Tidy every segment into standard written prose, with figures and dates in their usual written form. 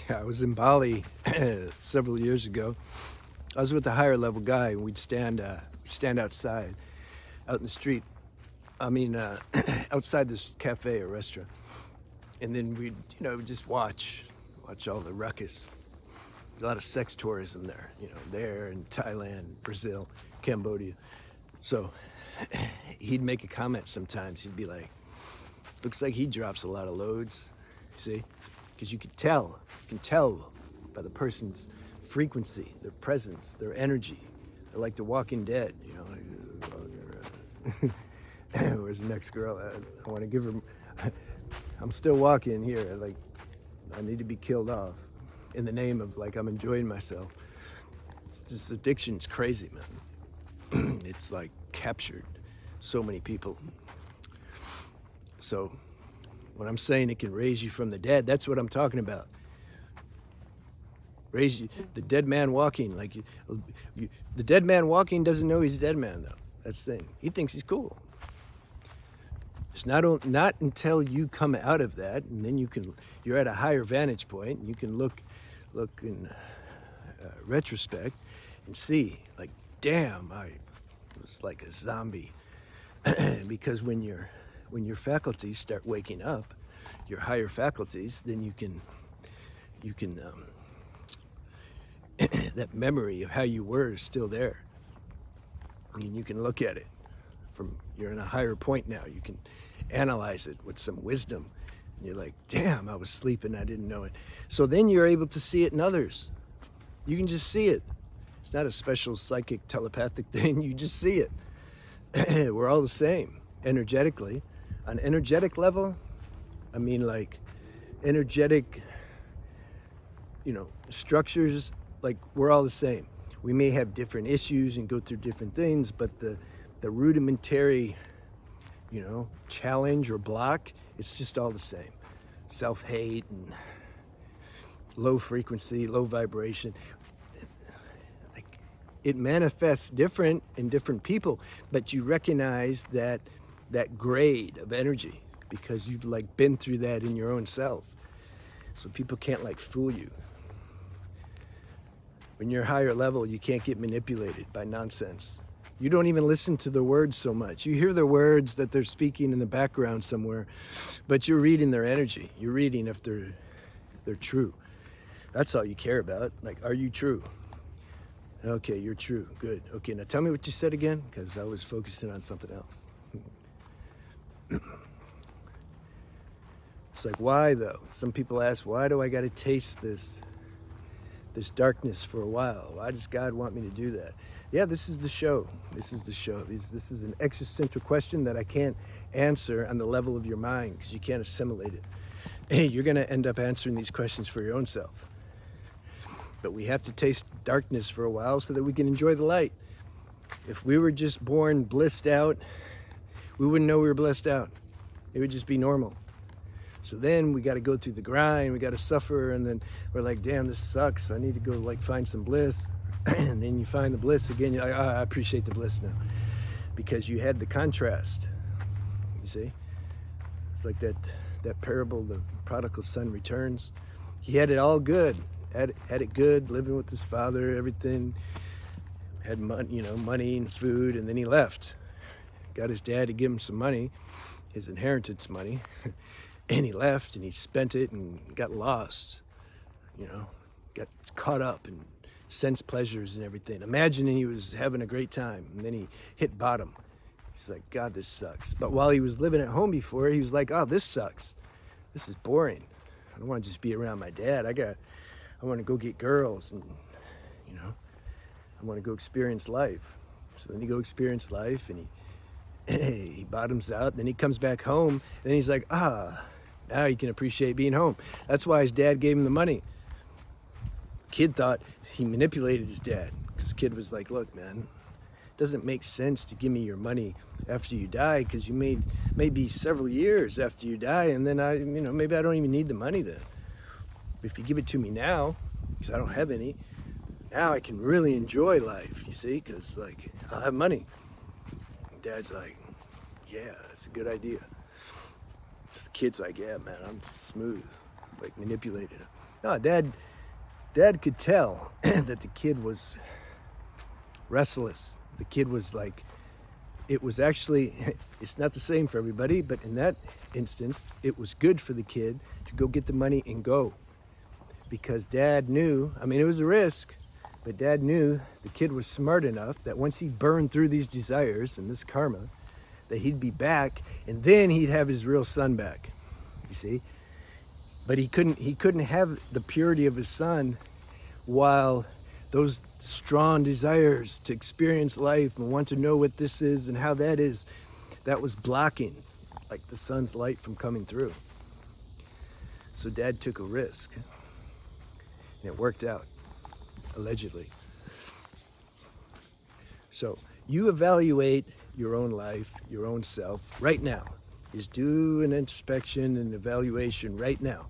I was in Bali several years ago. I was with a higher level guy, and we'd stand outside, out in the street. I mean, outside this cafe or restaurant, and then we'd, just watch all the ruckus. There's a lot of sex tourism there, there in Thailand, Brazil, Cambodia. So he'd make a comment sometimes. He'd be like, "Looks like he drops a lot of loads." See, because you can tell by the person's frequency, their presence, their energy. They're like the Walking Dead, Where's the next girl? I want to give her. I'm still walking here. Like, I need to be killed off in the name of, like, I'm enjoying myself. It's just, addiction's crazy, man. It's like captured so many people. So when I'm saying it can raise you from the dead, that's what I'm talking about. Raise you, the dead man walking. Like, the dead man walking doesn't know he's a dead man, though. That's the thing. He thinks he's cool. It's not until you come out of that, and then you're at a higher vantage point, and you can look in retrospect and see, like, damn, I was like a zombie. Because when your faculties start waking up, your higher faculties, then you can that memory of how you were is still there. I mean, you can look at it you're in a higher point now. You can analyze it with some wisdom. And you're like, damn, I was sleeping, I didn't know it. So then you're able to see it in others. You can just see it. It's not a special psychic telepathic thing. You just see it. We're all the same energetically. On energetic level, I mean, like, energetic, structures, like, we're all the same. We may have different issues and go through different things, but the rudimentary, challenge or block, it's just all the same. Self-hate and low frequency, low vibration. It manifests different in different people, but you recognize that grade of energy because you've, like, been through that in your own self. So people can't, like, fool you. When you're higher level, you can't get manipulated by nonsense. You don't even listen to the words so much. You hear the words that they're speaking in the background somewhere, but you're reading their energy. You're reading if they're true. That's all you care about. Like, are you true? Okay, you're true. Good. Okay, now tell me what you said again, because I was focusing on something else. It's like, why though? Some people ask, why do I got to taste this darkness for a while? Why does God want me to do that? Yeah, this is the show. This is the show. This is an existential question that I can't answer on the level of your mind because you can't assimilate it. Hey, you're going to end up answering these questions for your own self. But we have to taste darkness for a while so that we can enjoy the light. If we were just born blissed out, we wouldn't know we were blissed out. It would just be normal. So then we got to go through the grind, we got to suffer, and then we're like, damn, this sucks. I need to go, like, find some bliss. And then you find the bliss again. You're like, I appreciate the bliss now. Because you had the contrast. You see? It's like that parable, the prodigal son returns. He had it all good. Had it good, living with his father, everything. Had money and food, and then he left. Got his dad to give him some money, his inheritance money. And he left, and he spent it and got lost, got caught up in sense pleasures and everything, imagining he was having a great time, and then he hit bottom. He's like, God, this sucks. But while he was living at home before, he was like, oh, this sucks. This is boring. I don't want to just be around my dad. I want to go get girls, and, I want to go experience life. So then he go experience life, and he bottoms out, then he comes back home, and then he's like, now he can appreciate being home. That's why his dad gave him the money. Kid thought he manipulated his dad, because the kid was like, look, man, it doesn't make sense to give me your money after you die, because you may be several years after you die, and then maybe I don't even need the money then. But if you give it to me now, because I don't have any, now I can really enjoy life, you see, because, like, I'll have money. Dad's like, yeah, that's a good idea. So the kid's like, yeah, man, I'm smooth, like, manipulated him. No, Dad could tell that the kid was restless. The kid was like, it was actually, it's not the same for everybody, but in that instance, it was good for the kid to go get the money and go. Because Dad knew, I mean, it was a risk, but Dad knew the kid was smart enough that once he burned through these desires and this karma, that he'd be back, and then he'd have his real son back, you see? But he couldn't have the purity of his son while those strong desires to experience life and want to know what this is and how that is, that was blocking like the sun's light from coming through. So Dad took a risk, and it worked out, allegedly. So you evaluate your own life, your own self right now. Just do an introspection and evaluation right now.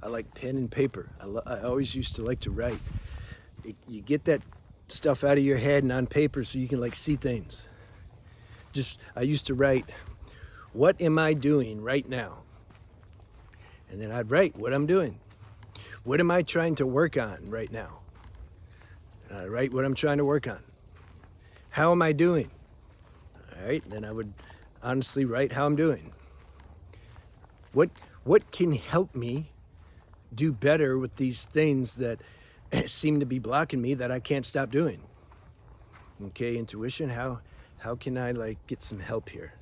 I like pen and paper. I always used to like to write. You get that stuff out of your head and on paper so you can like see things. I used to write, what am I doing right now? And then I'd write what I'm doing. What am I trying to work on right now? And I'd write what I'm trying to work on. How am I doing? All right, then I would honestly write how I'm doing. What can help me do better with these things that seem to be blocking me that I can't stop doing? Okay, intuition, how can I like get some help here?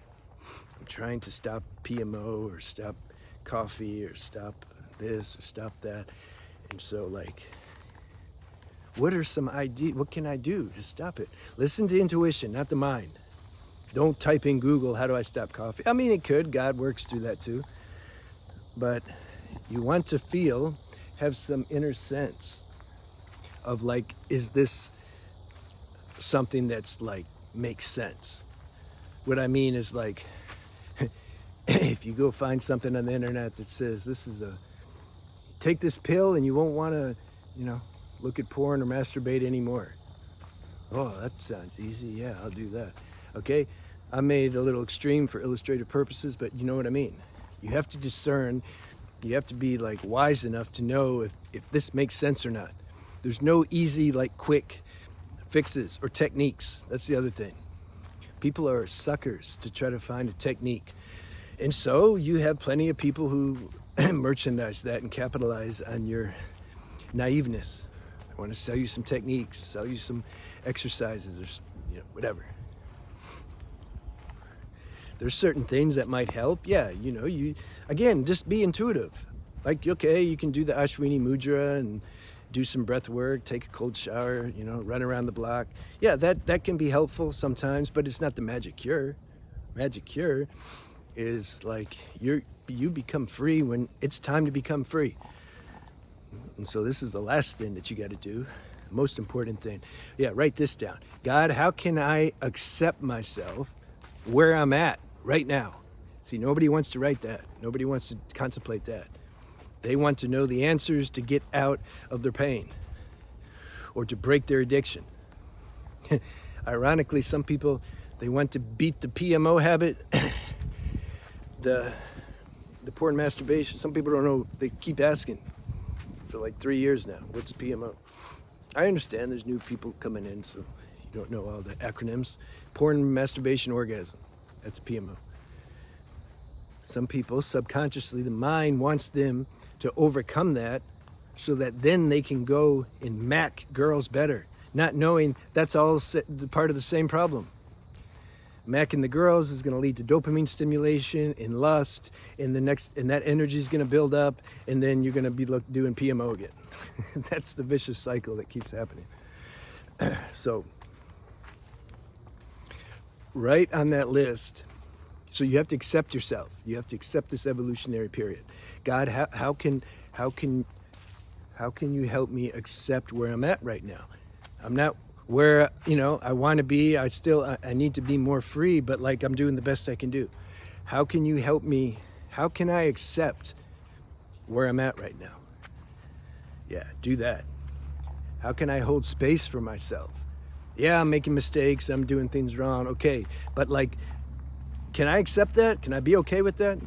I'm trying to stop PMO or stop coffee or stop this or stop that. And so like, what are some ideas? What can I do to stop it? Listen to intuition, not the mind. Don't type in Google, how do I stop coffee? I mean, it could, God works through that too. But you want to have some inner sense of like, is this something that's like, makes sense? What I mean is like, if you go find something on the internet that says, take this pill and you won't want to, look at porn or masturbate anymore. Oh, that sounds easy. Yeah, I'll do that. Okay, I made a little extreme for illustrative purposes, but you know what I mean. You have to discern. You have to be like wise enough to know if this makes sense or not. There's no easy, like quick fixes or techniques. That's the other thing. People are suckers to try to find a technique. And so you have plenty of people who merchandise that and capitalize on your naiveness. I want to sell you some techniques, sell you some exercises or whatever. There's certain things that might help. Yeah, you again, just be intuitive. Like, okay, you can do the Ashwini Mudra and do some breath work, take a cold shower, run around the block. Yeah, that can be helpful sometimes, but it's not the magic cure. Magic cure is like you become free when it's time to become free. And so this is the last thing that you got to do. Most important thing. Yeah, write this down. God, how can I accept myself where I'm at right now? See, nobody wants to write that. Nobody wants to contemplate that. They want to know the answers to get out of their pain or to break their addiction. Ironically, some people, they want to beat the PMO habit, the porn masturbation. Some people don't know. They keep asking for like 3 years now, what's PMO? I understand there's new people coming in, so you don't know all the acronyms. Porn, masturbation, orgasm. That's PMO. Some people, subconsciously, the mind wants them to overcome that so that then they can go and mac girls better, not knowing that's all part of the same problem. Macking the girls is going to lead to dopamine stimulation and lust, and that energy is going to build up, and then you're going to be doing PMO again. That's the vicious cycle that keeps happening. So, right on that list, so you have to accept yourself. You have to accept this evolutionary period. God, how can you help me accept where I'm at right now? I'm not where I want to be. I need to be more free, but like I'm doing the best I can do. How can you help me? How can I accept where I'm at right now? Yeah, do that. How can I hold space for myself? Yeah, I'm making mistakes. I'm doing things wrong. Okay, but like, can I accept that? Can I be okay with that?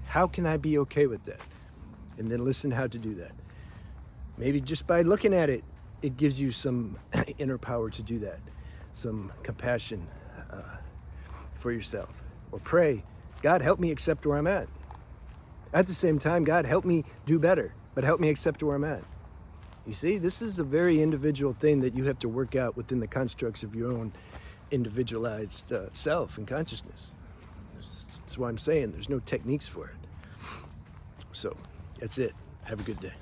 How can I be okay with that? and then listen how to do that. Maybe just by looking at it, it gives you some inner power to do that, some compassion for yourself. Or pray, God, help me accept where I'm at. At the same time, God, help me do better, but help me accept where I'm at. You see, this is a very individual thing that you have to work out within the constructs of your own individualized self and consciousness. That's why I'm saying there's no techniques for it. So that's it. Have a good day.